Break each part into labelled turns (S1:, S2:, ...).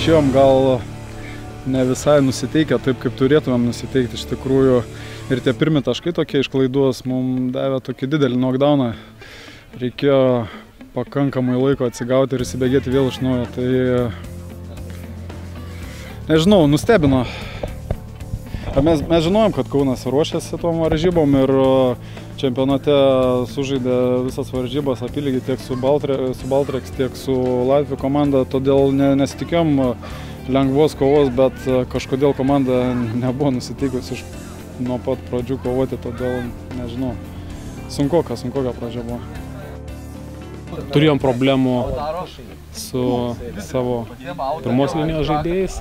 S1: išėjom gal ne visai nusiteikę taip, kaip turėtumėm nusiteikti iš tikrųjų. Ir tie pirmi taškai tokie iš klaidos mums davė tokį didelį knockdowną. Reikėjo pakankamai laiko atsigauti ir įsibėgėti vėl iš naujo. Tai nežinau, nustebino. Mes žinojom, kad Kaunas ruošiasi tom varžybom ir čempionate sužaidė visas varžybas apylygiai tiek su Baltreks, tiek su Latvių komanda, todėl nesitikėjom lengvos kovos, bet kažkodėl komanda nebuvo nusiteikusi nuo pat pradžių kovoti, todėl nežinau, sunkoka pradžia buvo.
S2: Turėjom problemų su savo pirmos linijos žaidėjais,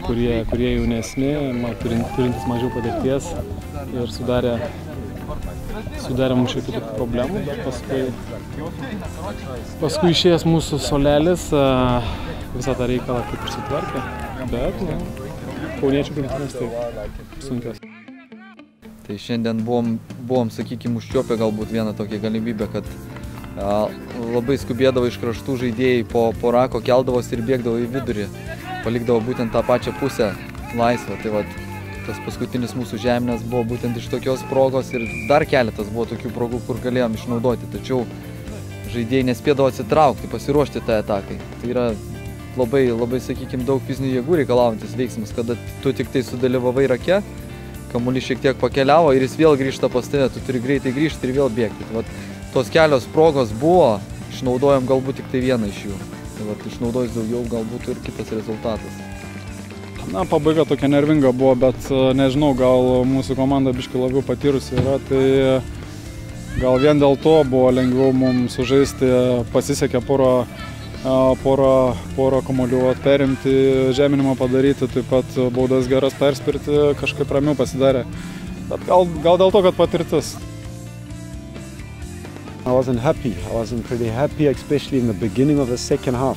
S2: kurie jaunesni, turintys mažiau patirties ir sudarė mums šiek tiek problemų, bet paskui išėjęs mūsų Solelis visą tą reikalą kaip ir sutvarkė, bet kauniečių rungtynės tai sunkios.
S3: Tai šiandien buvom sakykime, užčiuopę galbūt vieną tokią galimybę, kad labai skubėdavo iš kraštų žaidėjai, po rako keldavosi ir bėgdavo į vidurį, palikdavo būtent tą pačią pusę laisvą. Tai vat, tas paskutinis mūsų žemės buvo būtent iš tokios progos ir dar keletas buvo tokių progų, kur galėjom išnaudoti, tačiau žaidėjai nespėdavo atsitraukti, pasiruošti tą atakai. Tai yra labai sakykime, daug fizinių jėgų reikalaujantis veiksmas, kada tu tik tai sudalyvavai rake, kamuolys šiek tiek pakeliavo ir jis vėl grįžta pas tave, tu turi greitai grįžti ir vėl bėgti. Vat, tos kelios progos buvo, išnaudojom galbūt tik tai vieną iš jų. Tai vat, išnaudojus daugiau galbūt ir kitas rezultatas.
S1: Pabaiga tokia nervinga buvo, bet nežinau, gal mūsų komanda biškai labiau patyrusi yra, tai gal vien dėl to buvo lengviau mums sužaisti, pasisekė porą kamuolių perimti, žeminimą padaryti, taip pat baudas geras perspirti, kažkaip ramiau pasidarė. Bet gal dėl to, kad patirtis.
S4: I wasn't happy. I wasn't pretty happy, especially in the beginning of the second half.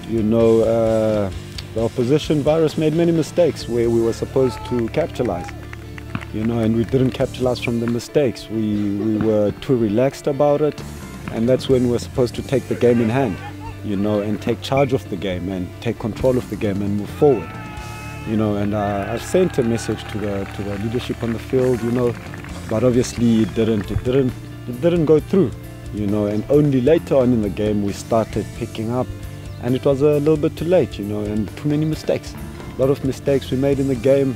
S4: You know, the opposition virus made many mistakes where we were supposed to capitalize. You know, and we didn't capitalize from the mistakes. We were too relaxed about it, and that's when we were supposed to take the game in hand. You know, and take charge of the game and take control of the game and move forward. You know, and I've sent a message to the leadership on the field. You know, but obviously it didn't go through. You know, and only later on in the game we started picking up, and it was a little bit too late. You know, and too many mistakes. A lot of mistakes we made in the game,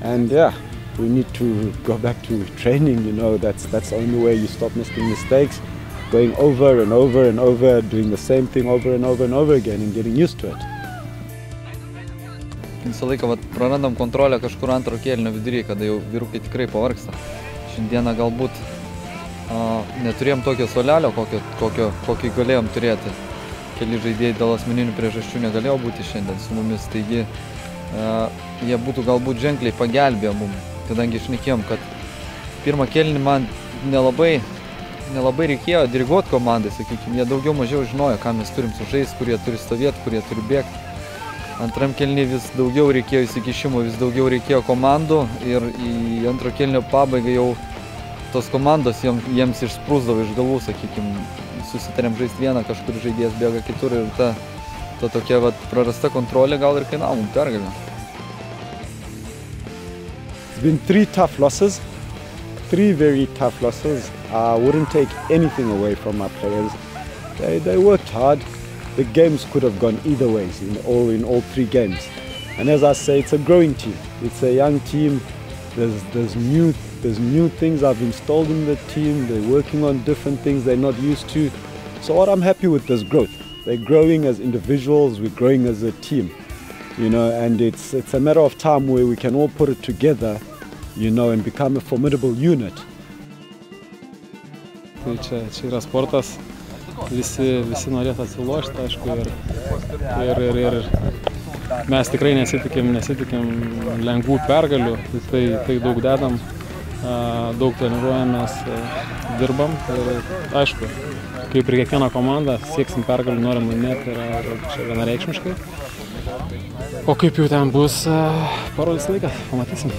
S4: and yeah, we need to go back to training. You know, that's the only way you stop making mistakes. Going over and over and over, doing the same thing over and over and over again and getting used to it.
S3: Visą laiką prarandam kontrolę kažkur antro kėlinio viduryje, kada jau vyrukai tikrai pavargsta. Šiandieną galbūt neturėjom tokio Solelio, kokį galėjom turėti. Keli žaidėjai dėl asmeninių priežasčių negalėjo būti šiandien su mumis, taigi jie būtų galbūt ženkliai pagelbėję mums, kadangi šnekėjom, kad pirmą kėlinį man nelabai reikėjo diriguoti komandai, sakykime, jie daugiau mažiau žinojo, ką mes turim sužaisti, kurie turi stovėti, kurie turi bėgti. Antram kėlinį vis daugiau reikėjo įsikišimo, vis daugiau reikėjo komandų ir į antro kėlinio pabaigą jau tos komandos jiems išsprūsdavo iš galvų, sakykime, susitarėm žaisti vieną, kažkur žaidėjas bėga kitur ir ta tokia prarasta kontrolė gal ir kainavo mums pergalę.
S4: It's been 3 tough losses. 3 very tough losses. I wouldn't take anything away from our players. They worked hard. The games could have gone either ways in all 3 games. And as I say, it's a growing team. It's a young team. There's new things I've installed in the team. They're working on different things they're not used to. So what I'm happy with is growth. They're growing as individuals. We're growing as a team. You know, and it's a matter of time where we can all put it together. You know, and become a formidable unit.
S1: Tai čia yra sportas, visi norėtų atsilošti, aišku, ir mes tikrai nesitikim lengvų pergalių, tai daug dedam, daug treniruojamės, dirbam ir aišku, kaip ir kiekviena komanda, sieksim pergalių, norim laimėti ir čia vienareikšmiškai. O kaip jau ten bus, parodys laikas, pamatysim.